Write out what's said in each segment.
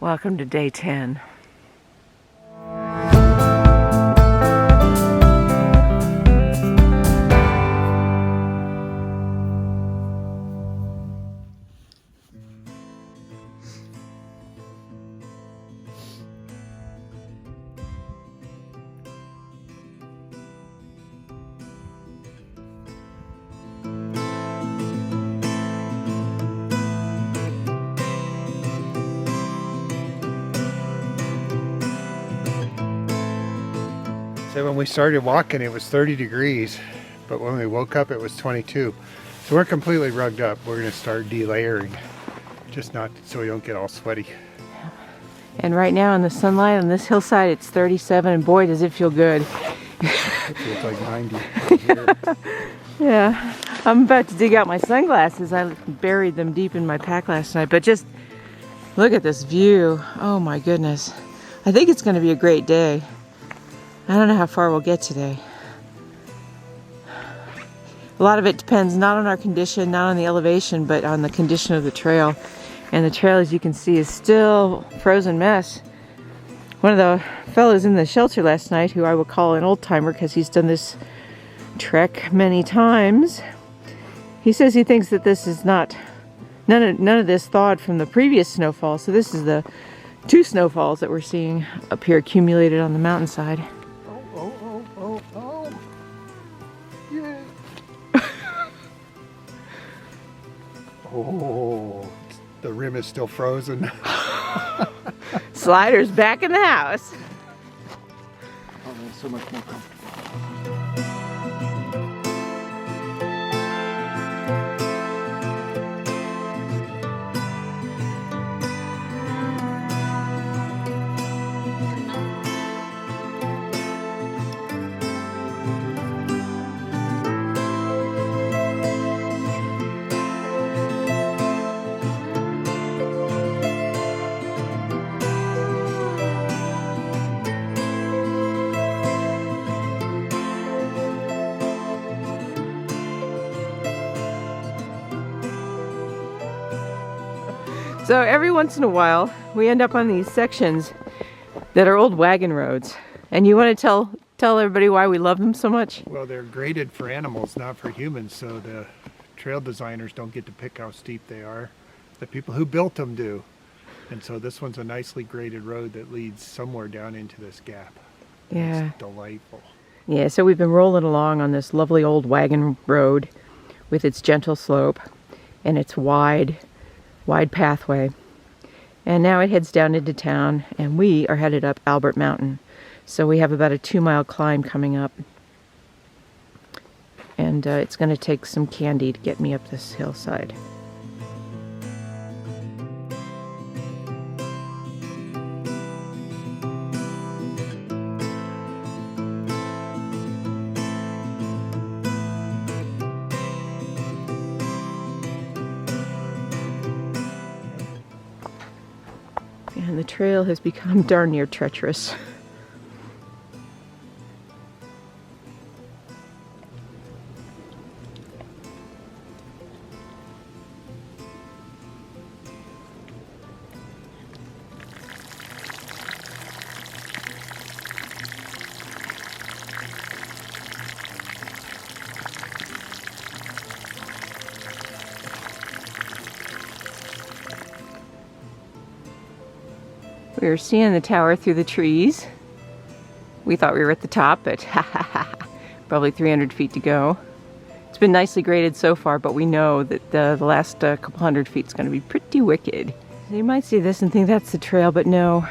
Welcome to day 10. So when we started walking it was 30 degrees, but when we woke up it was 22. So we're completely rugged up. We're going to start delayering, just not so we don't get all sweaty. And right now in the sunlight on this hillside it's 37, and boy does it feel good. It feels like 90 here. Yeah, I'm about to dig out my sunglasses. I buried them deep in my pack last night, but just look at this view. Oh my goodness. I think it's going to be a great day. I don't know how far we'll get today. A lot of it depends not on our condition, not on the elevation, but on the condition of the trail. And the trail, as you can see, is still a frozen mess. One of the fellows in the shelter last night, who I will call an old timer because he's done this trek many times, he says he thinks that this is not, none of this thawed from the previous snowfall. So this is the 2 snowfalls that we're seeing up here accumulated on the mountainside. Yeah. Oh, the rim is still frozen. Slider's back in the house. Oh, that's so much more comfortable. So every once in a while, we end up on these sections that are old wagon roads. And you want to tell everybody why we love them so much? Well, they're graded for animals, not for humans, so the trail designers don't get to pick how steep they are. The people who built them do. And so this one's a nicely graded road that leads somewhere down into this gap. Yeah. It's delightful. Yeah, so we've been rolling along on this lovely old wagon road with its gentle slope and its wide pathway. And now it heads down into town, and we are headed up Albert Mountain. So we have about a 2-mile climb coming up. And it's going to take some candy to get me up this hillside. And the trail has become darn near treacherous. We were seeing the tower through the trees. We thought we were at the top, but probably 300 feet to go. It's been nicely graded so far, but we know that the last couple hundred feet is going to be pretty wicked. So you might see this and think that's the trail, but no.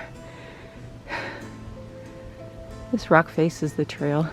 This rock face is the trail.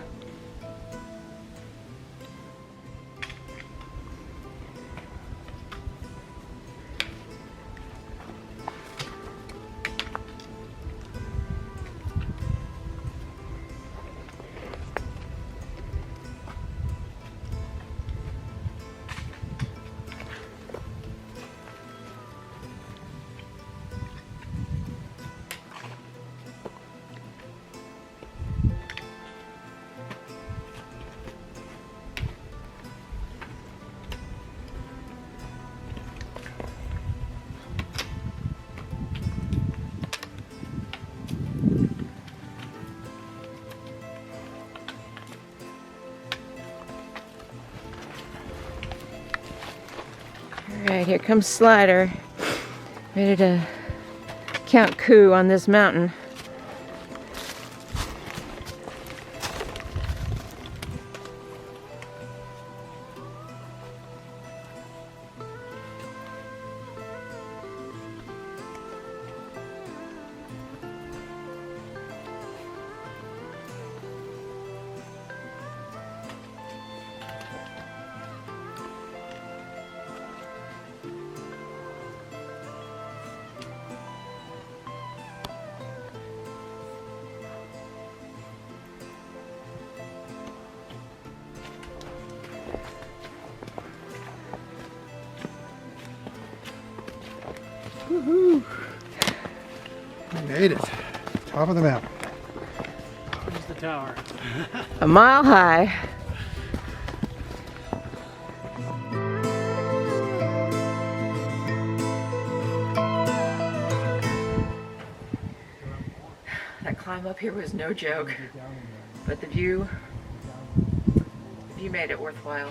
Alright, here comes Slider. Ready to count coup on this mountain. Woohoo! We made it. Top of the mountain. There's the tower. A mile high. That climb up here was no joke, but the view made it worthwhile.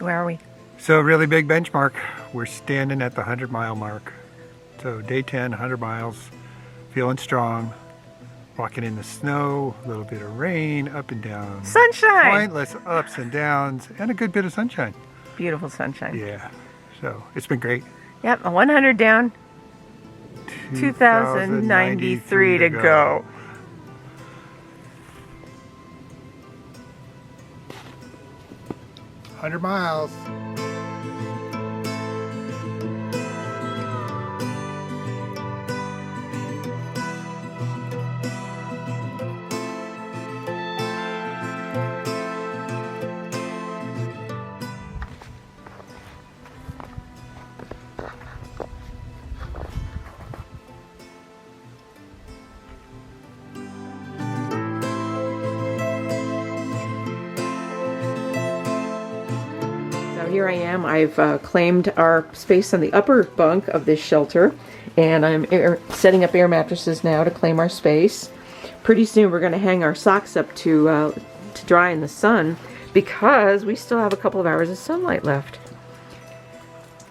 Where are we? So really big benchmark. We're standing at the 100-mile mark. So day 10, 100 miles, feeling strong. Walking in the snow, a little bit of rain, up and down. Sunshine! Pointless ups and downs, and a good bit of sunshine. Beautiful sunshine. Yeah, so it's been great. Yep, 100 down, 2,093 to go. $100 miles. Here I am. I've claimed our space on the upper bunk of this shelter, and I'm setting up air mattresses now to claim our space. Pretty soon we're going to hang our socks up to dry in the sun, because we still have a couple of hours of sunlight left.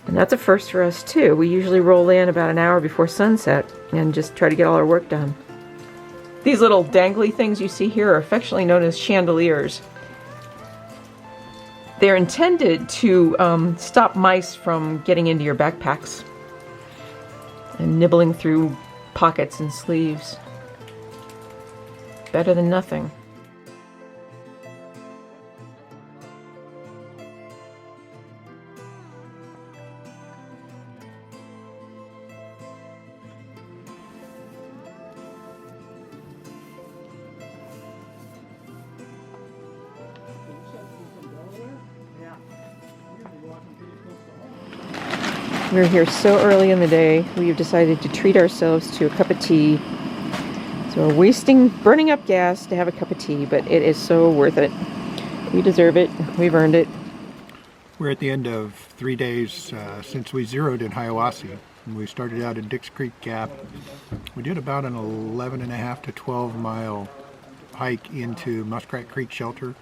And that's a first for us too. We usually roll in about an hour before sunset and just try to get all our work done. These little dangly things you see here are affectionately known as chandeliers. They're intended to stop mice from getting into your backpacks and nibbling through pockets and sleeves. Better than nothing. We're here so early in the day, we've decided to treat ourselves to a cup of tea. So we're burning up gas to have a cup of tea, but it is so worth it. We deserve it. We've earned it. We're at the end of 3 days since we zeroed in Hiawassee. We started out at Dix Creek Gap. We did about an 11.5 to 12 mile hike into Muskrat Creek Shelter.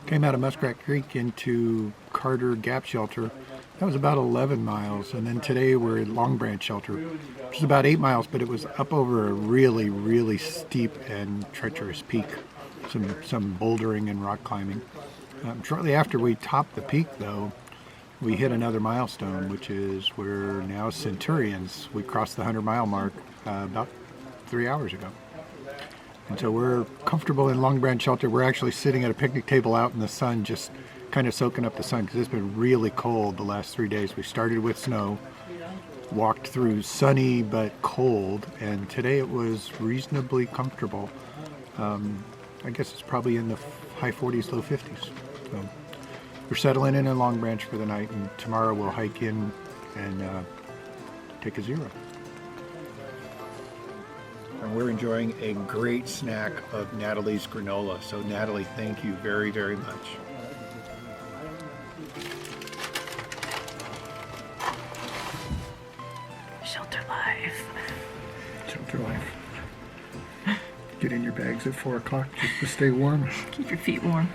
Came out of Muskrat Creek into Carter Gap Shelter. That was about 11 miles, and then today we're at Long Branch Shelter, which is about 8 miles, but it was up over a really, really steep and treacherous peak. Some bouldering and rock climbing. Shortly after we topped the peak, though, we hit another milestone, which is we're now Centurions. We crossed the 100-mile mark about 3 hours ago. And so we're comfortable in Long Branch Shelter. We're actually sitting at a picnic table out in the sun, just kind of soaking up the sun because it's been really cold the last 3 days. We started with snow, walked through sunny but cold, and today it was reasonably comfortable. I guess it's probably in the high 40s, low 50s. So we're settling in Long Branch for the night, and tomorrow we'll hike in and take a zero. And we're enjoying a great snack of Natalie's granola. So Natalie, thank you very, very much. Shelter life. Shelter life. Get in your bags at 4 o'clock just to stay warm. Keep your feet warm.